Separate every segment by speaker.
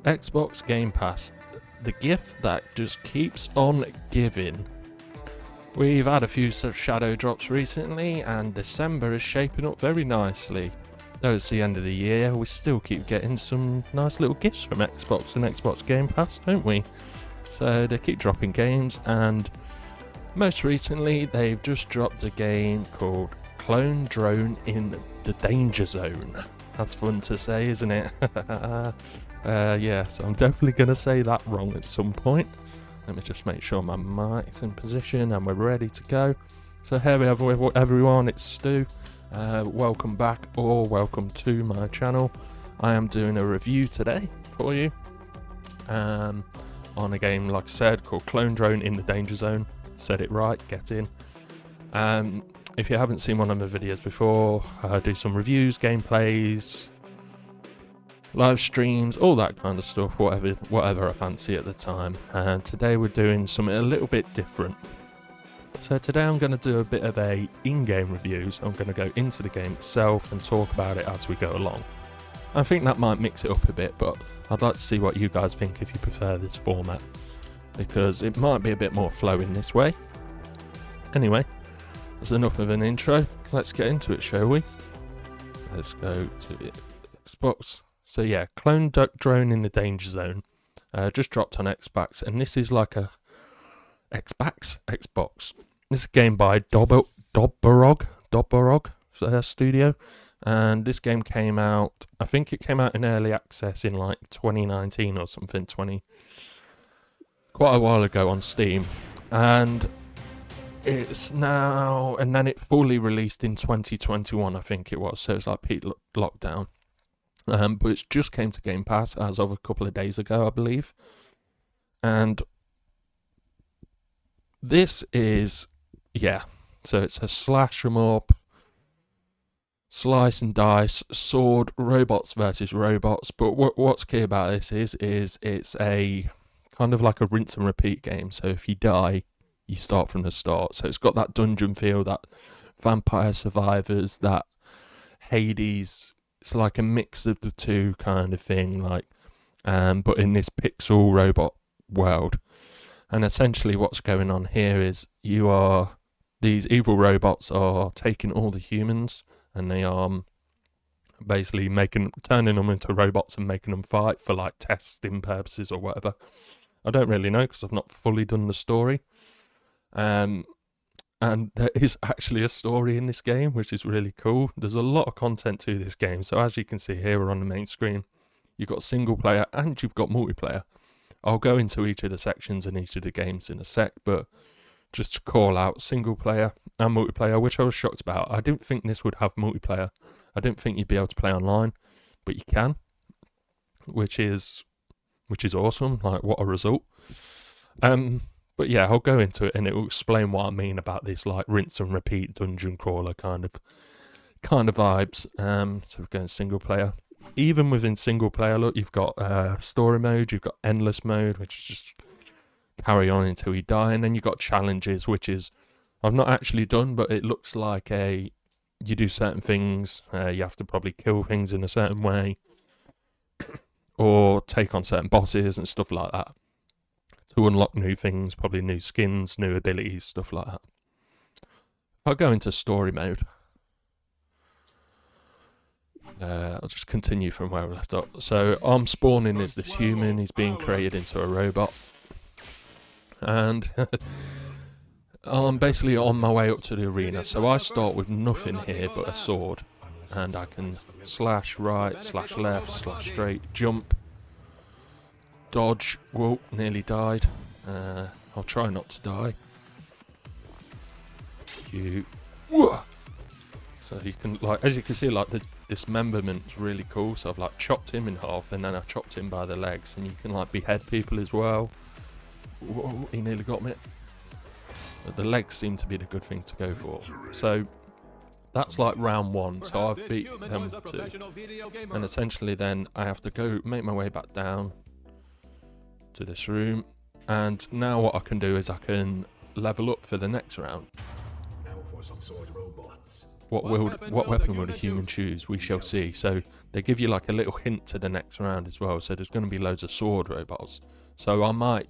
Speaker 1: Xbox Game Pass, the gift that just keeps on giving. We've had a few such shadow drops recently, and December is shaping up very nicely. Though it's the end of the year, we still keep getting some nice little gifts from Xbox and Xbox Game Pass, don't we? So they keep dropping games, and most recently they've just dropped a game called Clone Drone in the Danger Zone. That's fun to say, isn't it? Yeah, so I'm definitely going to say that wrong at some point. Let me just make sure my mic's in position and we're ready to go. So here we have everyone, it's Stu. Welcome back or welcome to my channel. I am doing a review today for you on a game, like I said, called Clone Drone in the Danger Zone. Said it right, get in. If you haven't seen one of my videos before, I do some reviews, gameplays, live streams, all that kind of stuff, whatever I fancy at the time. And today we're doing something a little bit different. So today I'm going to do a bit of a in-game review, so I'm going to go into the game itself and talk about it as we go along. I think that might mix it up a bit, but I'd like to see what you guys think if you prefer this format, because it might be a bit more flowing this way. Anyway, that's enough of an intro. Let's get into it, shall we? Let's go to Xbox. So yeah, Clone Drone in the Danger Zone just dropped on Xbox, and this is like a Xbox. This is a game by Dobborog Studio, and this game came out, I think it came out in early access in like 2019 or something, quite a while ago on Steam, and it's now, and then it fully released in 2021, I think it was, so it's like peak lockdown. But it just came to Game Pass as of a couple of days ago, I believe. And this is, yeah, so it's a slash 'em up, slice and dice, sword, robots versus robots. But what's key about this is it's a kind of like a rinse and repeat game. So if you die, you start from the start. So it's got that dungeon feel, that Vampire Survivors, that Hades. It's like a mix of the two kind of thing, like, but in this pixel robot world. And essentially what's going on here is these evil robots are taking all the humans, and they are basically turning them into robots and making them fight for like testing purposes or whatever. I don't really know because I've not fully done the story. And there is actually a story in this game, which is really cool. There's a lot of content to this game. So as you can see here, we're on the main screen. You've got single player and you've got multiplayer. I'll go into each of the sections and each of the games in a sec, but just to call out single player and multiplayer, which I was shocked about. I didn't think this would have multiplayer. I didn't think you'd be able to play online, but you can, which is awesome. Like, what a result. But yeah, I'll go into it and it will explain what I mean about this like rinse and repeat dungeon crawler kind of vibes. So we're going single player. Even within single player, look, you've got story mode, you've got endless mode, which is just carry on until you die, and then you've got challenges, which is I've not actually done, but it looks like you do certain things, you have to probably kill things in a certain way, or take on certain bosses and stuff like that, to unlock new things, probably new skins, new abilities, stuff like that. I'll go into story mode. I'll just continue from where I left off. So I'm spawning as this human, he's being created into a robot. And I'm basically on my way up to the arena. So I start with nothing here but a sword. And I can slash right, slash left, slash straight, jump, dodge. Whoa, nearly died. I'll try not to die. So you can, like, as you can see, like, the dismemberment is really cool. So I've like chopped him in half, and then I chopped him by the legs, and you can like behead people as well. Whoa, he nearly got me. But the legs seem to be the good thing to go for. So that's like round one. So I've beat them two, and essentially then I have to go make my way back down to this room. And now what I can do is I can level up for the next round.
Speaker 2: Now for some sword robots.
Speaker 1: what weapon will a human choose? We shall see. So they give you like a little hint to the next round as well. So there's going to be loads of sword robots. So I might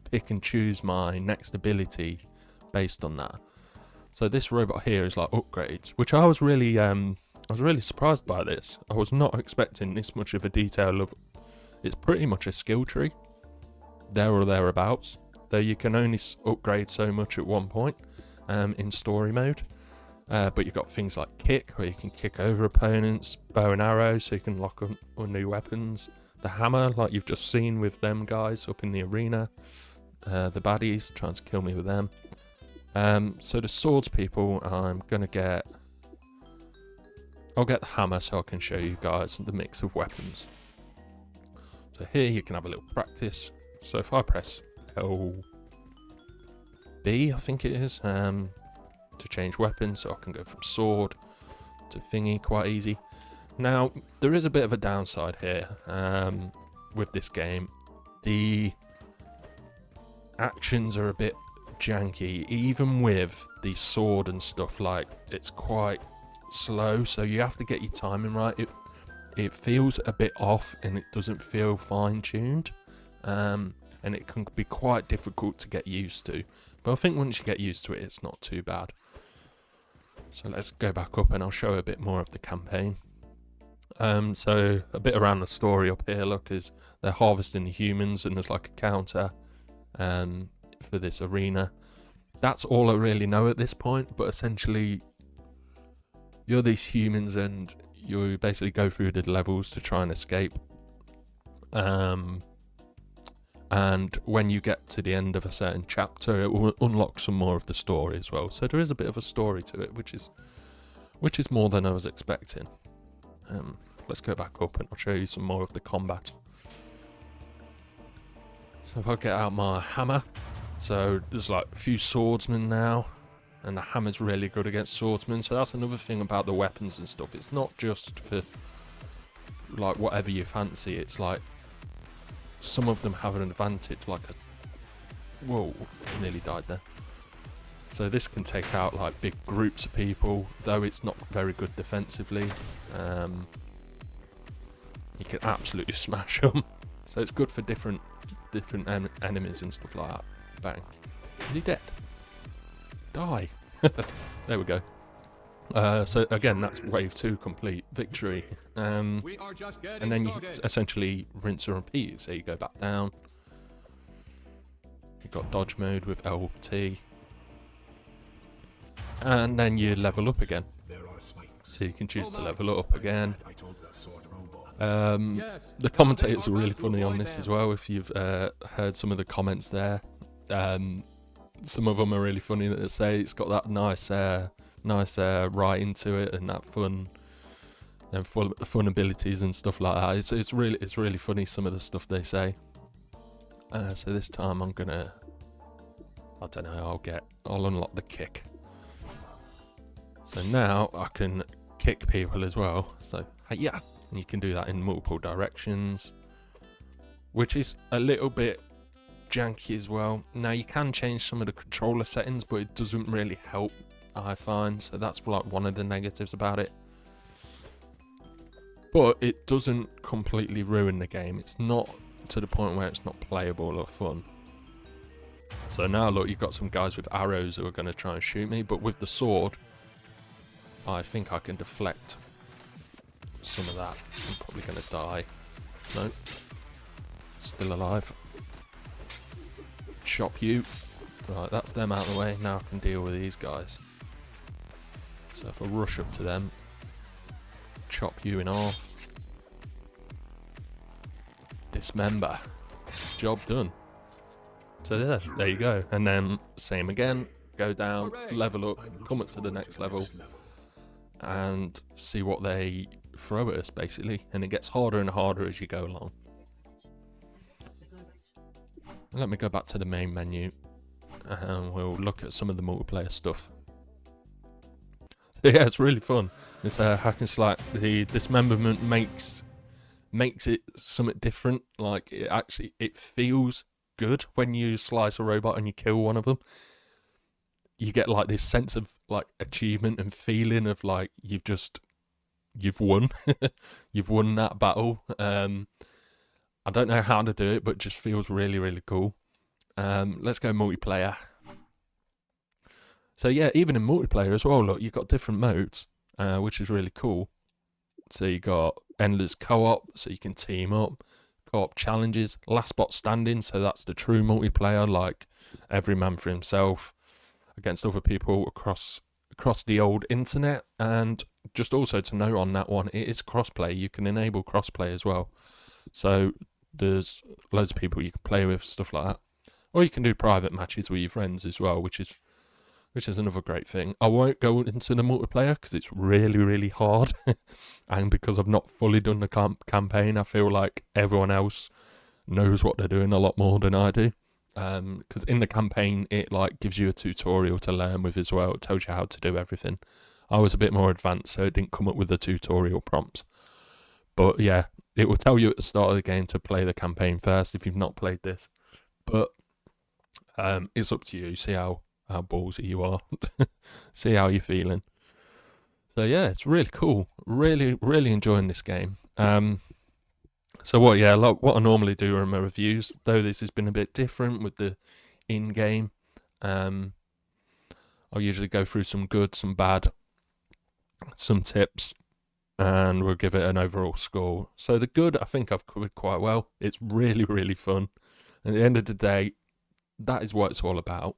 Speaker 1: pick and choose my next ability based on that. So this robot here is like upgrades, which I was really surprised by this. I was not expecting this much of a detail of. It's pretty much a skill tree, there or thereabouts. Though you can only upgrade so much at one point in story mode. But you've got things like kick, where you can kick over opponents, bow and arrow, so you can lock on new weapons. The hammer, like you've just seen with them guys up in the arena. The baddies, trying to kill me with them. So the swords people, I'll get the hammer so I can show you guys the mix of weapons. So here you can have a little practice. So if I press LB, I think it is, to change weapons, so I can go from sword to thingy quite easy. Now, there is a bit of a downside here with this game. The actions are a bit janky, even with the sword and stuff. Like, it's quite slow, so you have to get your timing right. It feels a bit off, and it doesn't feel fine-tuned, and it can be quite difficult to get used to. But I think once you get used to it, it's not too bad. So let's go back up and I'll show a bit more of the campaign. So a bit around the story up here, look, is they're harvesting the humans, and there's like a counter for this arena. That's all I really know at this point, but essentially you're these humans and you basically go through the levels to try and escape. And when you get to the end of a certain chapter, it will unlock some more of the story as well. So there is a bit of a story to it, which is more than I was expecting. Let's go back up and I'll show you some more of the combat. So if I get out my hammer, so there's like a few swordsmen now, and the hammer's really good against swordsmen. So that's another thing about the weapons and stuff. It's not just for like whatever you fancy. It's like some of them have an advantage, like whoa, nearly died there. So this can take out like big groups of people, though it's not very good defensively. You can absolutely smash them. So it's good for different enemies and stuff like that. Bang. Is he dead? Die. There we go. So again, that's wave 2 complete, victory. And then you essentially rinse and repeat. So you go back down. You've got dodge mode with LT. And then you level up again. So you can choose to level up again. The commentators are really funny on this as well, if you've heard some of the comments there. Some of them are really funny that they say it's got that nice writing to it, and that fun abilities and stuff like that. It's really funny, some of the stuff they say. So this time I'm gonna, I don't know, I'll unlock the kick. So now I can kick people as well. So yeah, and you can do that in multiple directions, which is a little bit janky as well. Now you can change some of the controller settings, but it doesn't really help, I find. So that's like one of the negatives about it. But it doesn't completely ruin the game. It's not to the point where it's not playable or fun. So now look, you've got some guys with arrows who are going to try and shoot me, but with the sword, I think I can deflect some of that. I'm probably going to die. No. Still alive. Chop you. Right, that's them out of the way. Now I can deal with these guys. So if I rush up to them, chop you in half. Dismember. Job done. So there you go. And then same again. Go down, level up, come up to the next level, and see what they throw at us, basically. And it gets harder and harder as you go along. Let me go back to the main menu, and we'll look at some of the multiplayer stuff. Yeah, it's really fun. It's a hack and slash. The dismemberment makes it something different. Like, it feels good when you slice a robot and you kill one of them. you get like this sense of like achievement and feeling of like you've won. You've won that battle. I don't know how to do it, but it just feels really, really cool. Let's go multiplayer. So yeah, even in multiplayer as well, look, you've got different modes, which is really cool. So you got endless co-op, so you can team up, co-op challenges, last bot standing, so that's the true multiplayer, like every man for himself against other people across the old internet. And just also to note on that one, it is crossplay. You can enable crossplay as well. So there's loads of people you can play with, stuff like that. Or you can do private matches with your friends as well, which is another great thing. I won't go into the multiplayer because it's really, really hard. And because I've not fully done the campaign, I feel like everyone else knows what they're doing a lot more than I do. Because in the campaign, it like gives you a tutorial to learn with as well. It tells you how to do everything. I was a bit more advanced, so it didn't come up with the tutorial prompts. But yeah, it will tell you at the start of the game to play the campaign first if you've not played this. But it's up to you. See how ballsy you are. See how you're feeling. So yeah, it's really cool. Really, really enjoying this game. So what I normally do are my reviews, though this has been a bit different with the in-game. I'll usually go through some good, some bad, some tips, and we'll give it an overall score. So the good, I think I've covered quite well. It's really, really fun. At the end of the day, that is what it's all about.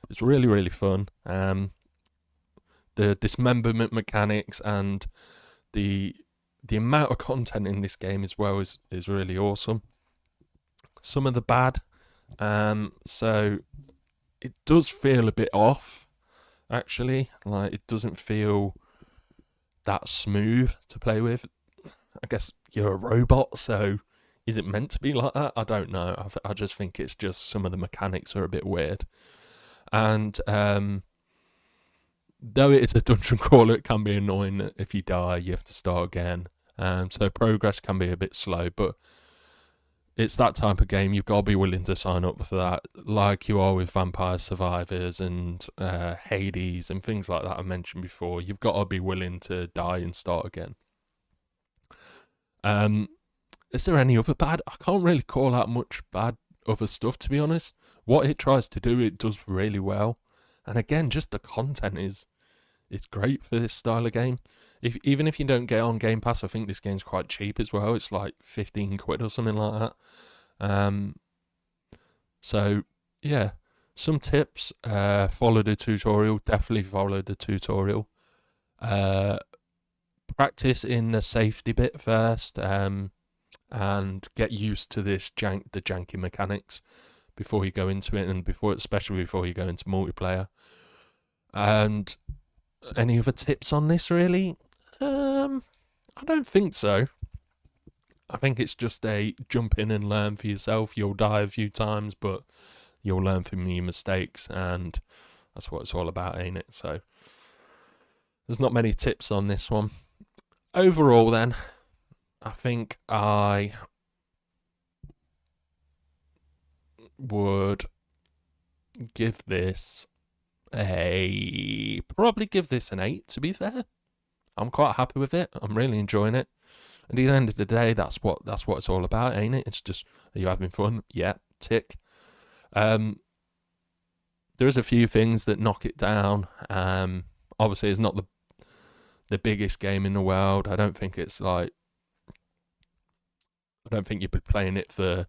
Speaker 1: It's really, really fun. The dismemberment mechanics and the amount of content in this game as well is really awesome. Some of the bad, so it does feel a bit off, actually. Like, it doesn't feel that smooth to play with. I guess you're a robot, so is it meant to be like that? I don't know. I just think it's just some of the mechanics are a bit weird. And though it is a dungeon crawler, it can be annoying that if you die, you have to start again. So progress can be a bit slow, but it's that type of game. You've got to be willing to sign up for that, like you are with Vampire Survivors and Hades and things like that I mentioned before. You've got to be willing to die and start again. Is there any other bad? I can't really call out much bad other stuff, to be honest. What it tries to do, it does really well. And again, just the content is great for this style of game. Even if you don't get on Game Pass, I think this game's quite cheap as well. It's like 15 quid or something like that. So yeah, some tips. Follow the tutorial. Definitely follow the tutorial. Practice in the safety bit first, and get used to the janky mechanics before you go into it, and especially before you go into multiplayer. And any other tips on this, really? I don't think so. I think it's just a jump in and learn for yourself. You'll die a few times, but you'll learn from your mistakes, and that's what it's all about, ain't it? So there's not many tips on this one. Overall, then, I think I would give this probably give this an 8, to be fair. I'm quite happy with it. I'm really enjoying it. At the end of the day, that's what it's all about, ain't it? It's just, are you having fun? Yeah, tick. There's a few things that knock it down. Obviously, it's not the biggest game in the world. I don't think you'd be playing it for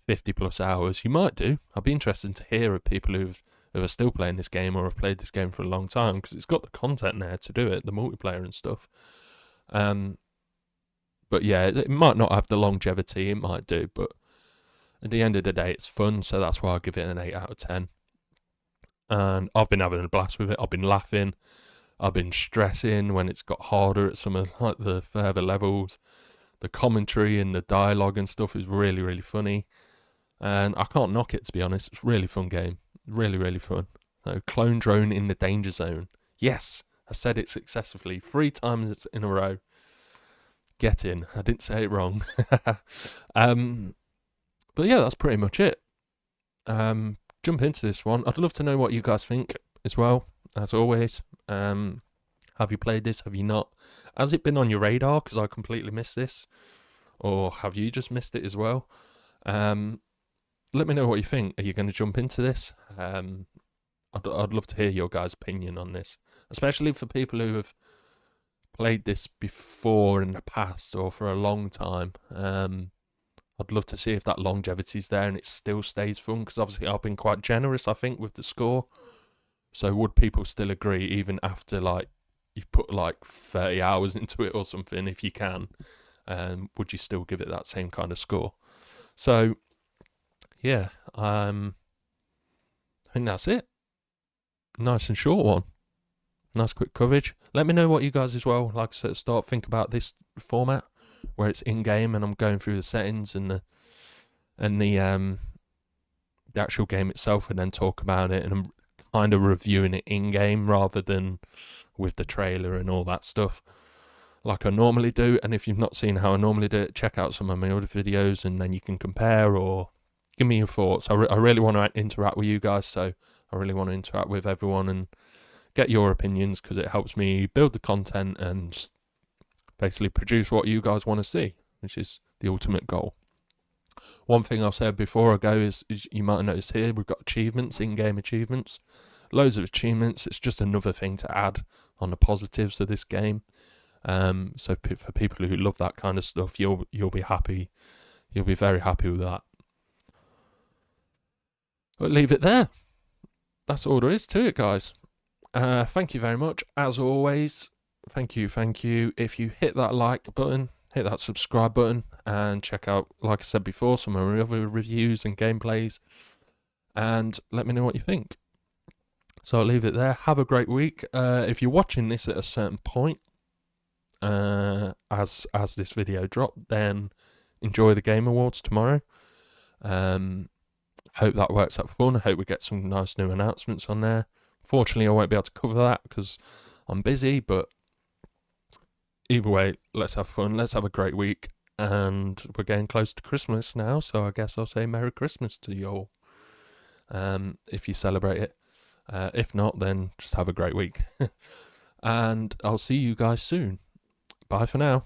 Speaker 1: 50 plus hours. You might do. I'd be interested to hear of people who are still playing this game or have played this game for a long time, because it's got the content there to do it, the multiplayer and stuff. But yeah, it might not have the longevity, it might do, but at the end of the day, it's fun, so that's why I give it an 8 out of 10. And I've been having a blast with it. I've been laughing. I've been stressing when it's got harder at some of like the further levels. The commentary and the dialogue and stuff is really, really funny. And I can't knock it, to be honest. It's a really fun game. Really, really fun. So, Clone Drone in the Danger Zone. Yes, I said it successfully 3 times in a row. Get in. I didn't say it wrong. But yeah, that's pretty much it. Jump into this one. I'd love to know what you guys think. as well, as always. Have you played this? Have you not? Has it been on your radar? Because I completely missed this. Or have you just missed it as well? Let me know what you think. Are you going to jump into this? I'd love to hear your guys' opinion on this, especially for people who have played this before in the past or for a long time. I'd love to see if that longevity's there and it still stays fun, because obviously I've been quite generous, I think, with the score. So would people still agree even after, like, you put like 30 hours into it or something, if you can? Would you still give it that same kind of score? So, yeah, I think that's it. Nice and short one. Nice quick coverage. Let me know what you guys as well, like I said at the start, think about this format where it's in-game and I'm going through the settings and the actual game itself, and then talk about it, and I'm kind of reviewing it in-game rather than with the trailer and all that stuff like I normally do. And if you've not seen how I normally do it, check out some of my other videos and then you can compare or give me your thoughts. I really want to interact with you guys, so I really want to interact with everyone and get your opinions, because it helps me build the content and just basically produce what you guys want to see, which is the ultimate goal. One thing I'll say before I go is you might notice here we've got achievements, in-game achievements, loads of achievements. It's just another thing to add on the positives of this game. So for people who love that kind of stuff, you'll be happy. You'll be very happy with that. But leave it there. That's all there is to it, guys. Thank you very much. As always, thank you. If you hit that like button, hit that subscribe button, and check out, like I said before, some of my other reviews and gameplays, and let me know what you think. So I'll leave it there. Have a great week. If you're watching this at a certain point, as this video dropped, then enjoy the Game Awards tomorrow. Hope that works out fun. I hope we get some nice new announcements on there. Fortunately, I won't be able to cover that because I'm busy, but either way, let's have fun. Let's have a great week. And we're getting close to Christmas now, so I guess I'll say Merry Christmas to you all, if you celebrate it. If not, then just have a great week. And I'll see you guys soon. Bye for now.